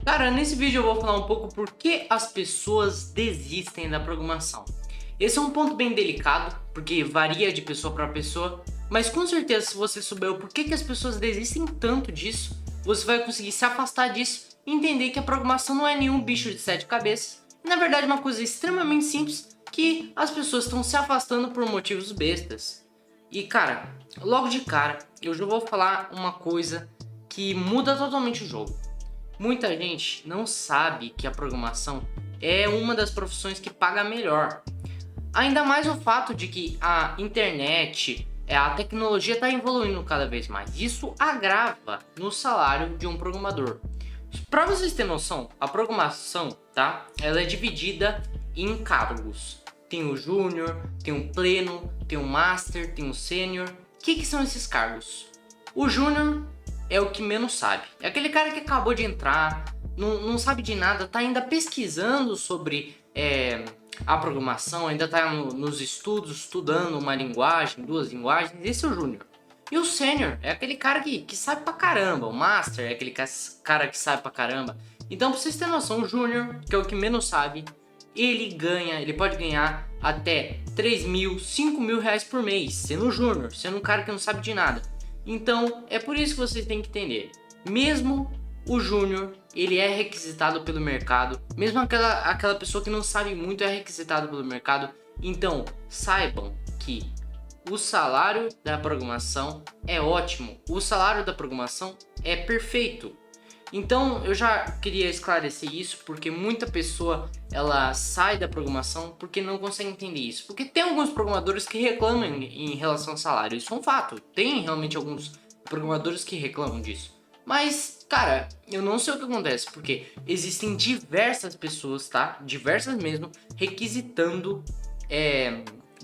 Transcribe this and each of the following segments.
Cara, nesse vídeo eu vou falar um pouco por que as pessoas desistem da programação. Esse é um ponto bem delicado, porque varia de pessoa para pessoa, mas com certeza se você souber o porquê que as pessoas desistem tanto disso, você vai conseguir se afastar disso e entender que a programação não é nenhum bicho de sete cabeças, e na verdade é uma coisa extremamente simples que as pessoas estão se afastando por motivos bestas. E cara, logo de cara, eu já vou falar uma coisa que muda totalmente o jogo. Muita gente não sabe que a programação é uma das profissões que paga melhor. Ainda mais o fato de que a internet, a tecnologia está evoluindo cada vez mais. Isso agrava no salário de um programador. Para vocês terem noção, a programação, tá? Ela é dividida em cargos. Tem o júnior, tem o pleno, tem o master, tem o sênior. O que são esses cargos? O júnior é o que menos sabe. É aquele cara que acabou de entrar, não sabe de nada, tá ainda pesquisando sobre a programação, ainda tá nos estudos, estudando uma linguagem, duas linguagens. Esse é o júnior. E o sênior é aquele cara que sabe pra caramba. O master é aquele cara que sabe pra caramba. Então, pra vocês terem noção, o júnior, que é o que menos sabe, ele pode ganhar até 3 mil, 5 mil reais por mês, sendo júnior, sendo um cara que não sabe de nada. Então, é por isso que vocês têm que entender. Mesmo o júnior, ele é requisitado pelo mercado. Mesmo aquela pessoa que não sabe muito é requisitado pelo mercado. Então, saibam que o salário da programação é ótimo. O salário da programação é perfeito. Então, eu já queria esclarecer isso, porque muita pessoa ela sai da programação porque não consegue entender isso. Porque tem alguns programadores que reclamam em relação ao salário, isso é um fato. Tem realmente alguns programadores que reclamam disso. Mas, cara, eu não sei o que acontece, porque existem diversas pessoas, tá? Diversas mesmo, requisitando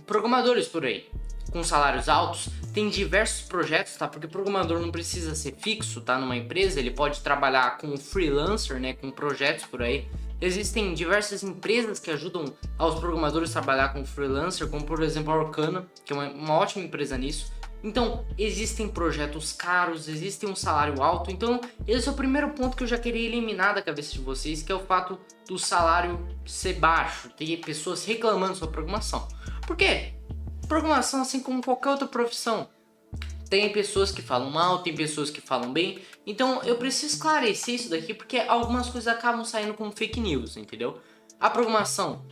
programadores por aí, com salários altos. Tem diversos projetos, tá? Porque o programador não precisa ser fixo, tá? Numa empresa, ele pode trabalhar como freelancer, né? Com projetos por aí. Existem diversas empresas que ajudam aos programadores a trabalhar como freelancer, como por exemplo a Orkana, que é uma ótima empresa nisso. Então, existem projetos caros, existe um salário alto. Então, esse é o primeiro ponto que eu já queria eliminar da cabeça de vocês, que é o fato do salário ser baixo, ter pessoas reclamando sobre programação. Por quê? Programação, assim como qualquer outra profissão, tem pessoas que falam mal, tem pessoas que falam bem. Então eu preciso esclarecer isso daqui, porque algumas coisas acabam saindo como fake news, entendeu? A programação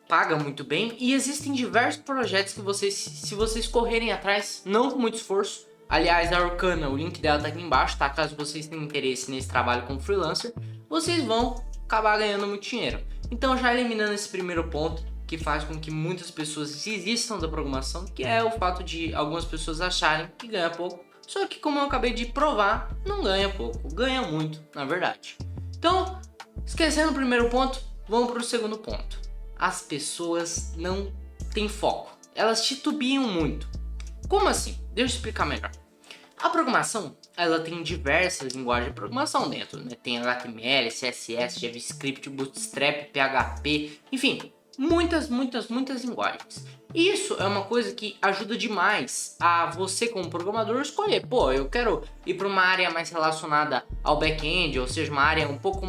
paga muito bem e existem diversos projetos que vocês, se vocês correrem atrás, não com muito esforço. Aliás, a Orkana, o link dela tá aqui embaixo, tá? Caso vocês tenham interesse nesse trabalho como freelancer, vocês vão acabar ganhando muito dinheiro. Então, já eliminando esse primeiro ponto, que faz com que muitas pessoas desistam da programação, que é o fato de algumas pessoas acharem que ganha pouco, só que como eu acabei de provar, não ganha pouco, ganha muito, na verdade. Então, esquecendo o primeiro ponto, vamos para o segundo ponto. As pessoas não têm foco, elas titubeam muito. Como assim? Deixa eu explicar melhor. A programação, ela tem diversas linguagens de programação dentro, né? Tem HTML, CSS, JavaScript, Bootstrap, PHP, enfim, muitas linguagens. Isso é uma coisa que ajuda demais a você como programador escolher. Pô, eu quero ir para uma área mais relacionada ao back-end, ou seja, uma área um pouco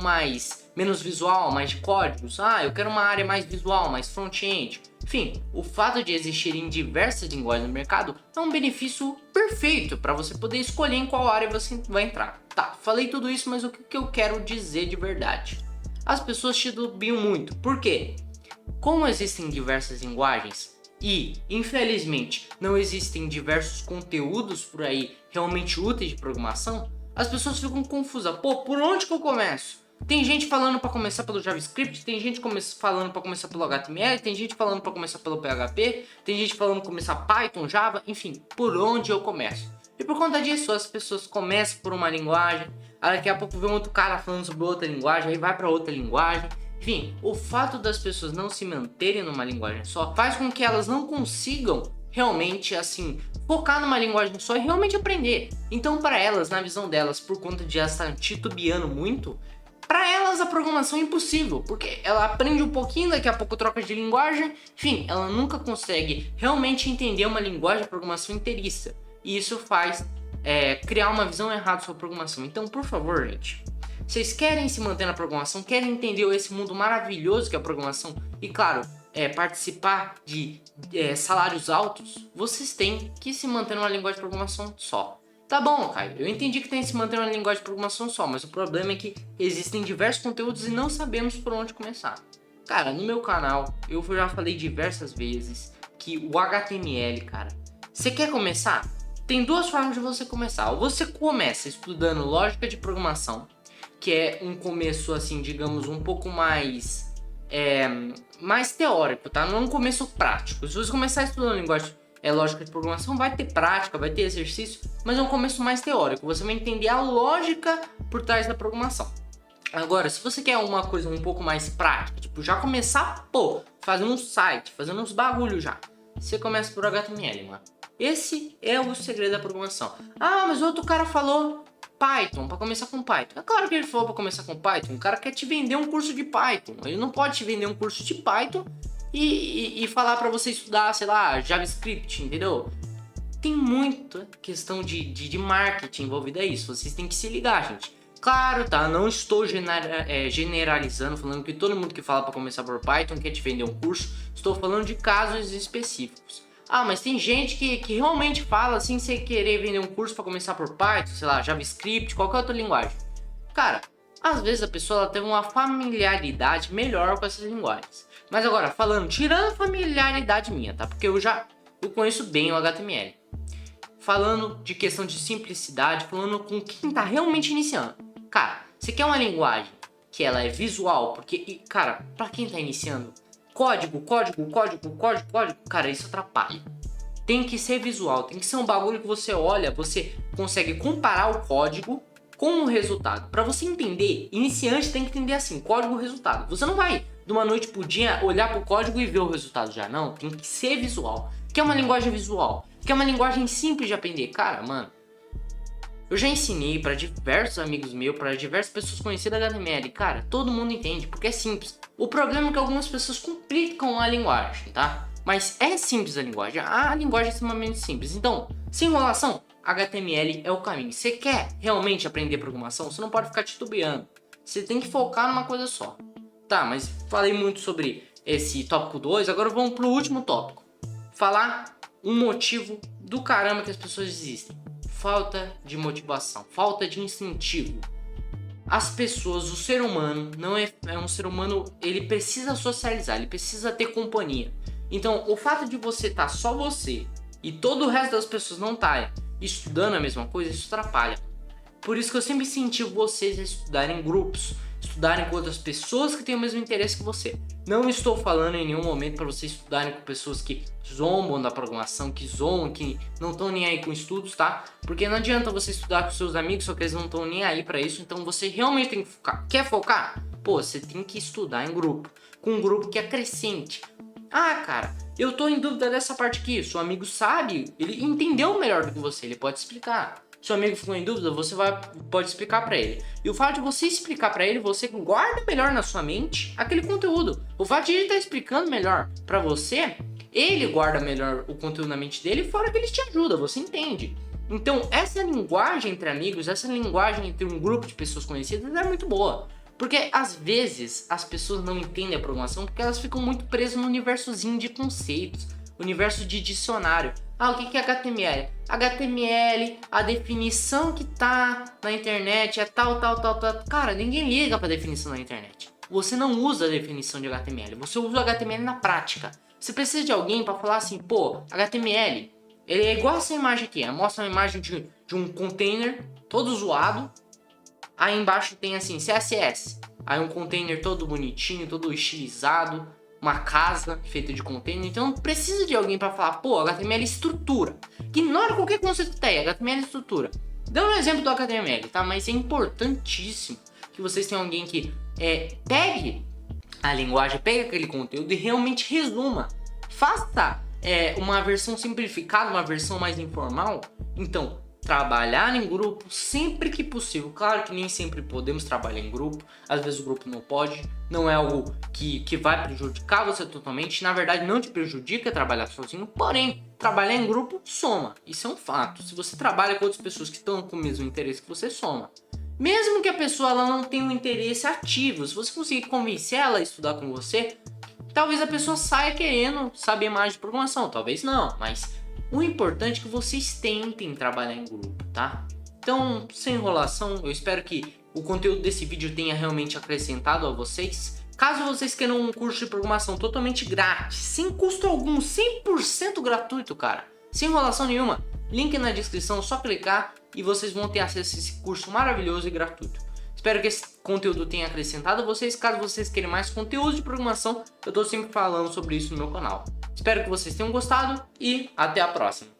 menos visual, mais de códigos. Eu quero uma área mais visual, mais front-end. Enfim, o fato de existirem diversas linguagens no mercado é um benefício perfeito para você poder escolher em qual área você vai entrar. Tá, falei tudo isso, mas o que eu quero dizer de verdade? As pessoas titubeam muito. Por quê? Como existem diversas linguagens e, infelizmente, não existem diversos conteúdos por aí realmente úteis de programação, as pessoas ficam confusas. Pô, por onde que eu começo? Tem gente falando para começar pelo JavaScript, tem gente falando para começar pelo HTML, tem gente falando para começar pelo PHP, tem gente falando para começar Python, Java, enfim, por onde eu começo? E por conta disso, as pessoas começam por uma linguagem, aí daqui a pouco vem outro cara falando sobre outra linguagem, aí vai para outra linguagem. Enfim, o fato das pessoas não se manterem numa linguagem só faz com que elas não consigam realmente, assim, focar numa linguagem só e realmente aprender. Então, para elas, na visão delas, por conta de elas estarem titubeando muito, para elas a programação é impossível, porque ela aprende um pouquinho, daqui a pouco troca de linguagem, enfim, ela nunca consegue realmente entender uma linguagem de programação inteiriça. E isso faz criar uma visão errada sobre programação. Então, por favor, gente, Vocês querem se manter na programação, querem entender esse mundo maravilhoso que é a programação e, claro, participar de salários altos, vocês têm que se manter numa linguagem de programação só. Tá bom, Caio, eu entendi que tem que se manter numa linguagem de programação só, mas o problema é que existem diversos conteúdos e não sabemos por onde começar. Cara, no meu canal, eu já falei diversas vezes que o HTML, cara, você quer começar? Tem duas formas de você começar. Ou você começa estudando lógica de programação, que é um começo, assim, digamos, um pouco mais teórico, tá? Não é um começo prático. Se você começar estudando linguagem lógica de programação, vai ter prática, vai ter exercício, mas é um começo mais teórico. Você vai entender a lógica por trás da programação. Agora, se você quer uma coisa um pouco mais prática, tipo, já começar, fazendo um site, fazendo uns bagulho já, você começa por HTML, mano. Esse é o segredo da programação. Ah, mas outro cara falou Python, para começar com Python. É claro que ele falou para começar com Python. O cara quer te vender um curso de Python. Ele não pode te vender um curso de Python e falar para você estudar, sei lá, JavaScript, entendeu? Tem muita questão de marketing envolvida isso. Vocês têm que se ligar, gente. Claro, tá? Não estou generalizando, falando que todo mundo que fala para começar por Python quer te vender um curso. Estou falando de casos específicos. Ah, mas tem gente que realmente fala assim, sem querer vender um curso para começar por Python, sei lá, JavaScript, qualquer outra linguagem. Cara, às vezes a pessoa ela tem uma familiaridade melhor com essas linguagens. Mas agora, tirando a familiaridade minha, tá? Porque eu conheço bem o HTML. Falando de questão de simplicidade, falando com quem tá realmente iniciando. Cara, você quer uma linguagem que ela é visual, porque, cara, pra quem tá iniciando, código, cara, isso atrapalha. Tem que ser visual, tem que ser um bagulho que você olha, você consegue comparar o código com o resultado. Para você entender, iniciante tem que entender assim, código e resultado. Você não vai de uma noite pro dia olhar pro código e ver o resultado já, não. Tem que ser visual. Que é uma linguagem visual, que é uma linguagem simples de aprender. Cara, mano, eu já ensinei para diversos amigos meus, para diversas pessoas conhecidas da HTML. Cara, todo mundo entende, porque é simples. O problema é que algumas pessoas complicam a linguagem, tá? Mas é simples a linguagem é extremamente simples. Então, sem enrolação, HTML é o caminho. Você quer realmente aprender programação? Você não pode ficar titubeando. Você tem que focar numa coisa só. Tá, mas falei muito sobre esse tópico 2, agora vamos pro último tópico. Falar um motivo do caramba que as pessoas desistem. Falta de motivação, falta de incentivo. As pessoas, o ser humano, não é um ser humano, ele precisa socializar, ele precisa ter companhia. Então, o fato de você estar só você e todo o resto das pessoas não estarem estudando a mesma coisa, isso atrapalha. Por isso que eu sempre incentivo vocês a estudarem em grupos, estudarem com outras pessoas que têm o mesmo interesse que você. Não estou falando em nenhum momento para vocês estudarem com pessoas que zombam da programação, que zoam, que não estão nem aí com estudos, tá? Porque não adianta você estudar com seus amigos, só que eles não estão nem aí para isso. Então você realmente tem que focar. Quer focar? Pô, você tem que estudar em grupo, com um grupo que acrescente. Ah, cara, eu tô em dúvida dessa parte aqui. Seu amigo sabe, ele entendeu melhor do que você, ele pode explicar. Seu amigo ficou em dúvida, você pode explicar para ele. E o fato de você explicar para ele, você guarda melhor na sua mente aquele conteúdo. O fato de ele estar explicando melhor para você, ele guarda melhor o conteúdo na mente dele, fora que ele te ajuda, você entende. Então, essa linguagem entre amigos, essa linguagem entre um grupo de pessoas conhecidas é muito boa. Porque às vezes as pessoas não entendem a programação porque elas ficam muito presas no universozinho de conceitos, universo de dicionário. Ah, o que é HTML? HTML, a definição que tá na internet é tal. Cara, ninguém liga pra definição na internet. Você não usa a definição de HTML, você usa o HTML na prática. Você precisa de alguém para falar assim, pô, HTML, ele é igual essa imagem aqui. Mostra uma imagem de um container todo zoado. Aí embaixo tem assim, CSS. Aí um container todo bonitinho, todo estilizado. Uma casa feita de container. Então precisa de alguém para falar, pô, HTML estrutura. Ignora qualquer conceito que tenha, HTML estrutura. Dando um exemplo do HTML, tá? Mas é importantíssimo que vocês tenham alguém que pegue a linguagem, pegue aquele conteúdo e realmente resuma. Faça uma versão simplificada, uma versão mais informal. Então, trabalhar em grupo sempre que possível. Claro que nem sempre podemos trabalhar em grupo. Às vezes o grupo não pode. Não é algo que vai prejudicar você totalmente. Na verdade, não te prejudica trabalhar sozinho. Porém, trabalhar em grupo soma. Isso é um fato. Se você trabalha com outras pessoas que estão com o mesmo interesse que você, soma. Mesmo que a pessoa ela não tenha um interesse ativo, se você conseguir convencer ela a estudar com você, talvez a pessoa saia querendo saber mais de programação, talvez não, mas o importante é que vocês tentem trabalhar em grupo, tá? Então, sem enrolação, eu espero que o conteúdo desse vídeo tenha realmente acrescentado a vocês. Caso vocês queiram um curso de programação totalmente grátis, sem custo algum, 100% gratuito, cara, sem enrolação nenhuma, link na descrição, só clicar e vocês vão ter acesso a esse curso maravilhoso e gratuito. Espero que esse conteúdo tenha acrescentado a vocês. Caso vocês queiram mais conteúdo de programação, eu estou sempre falando sobre isso no meu canal. Espero que vocês tenham gostado e até a próxima.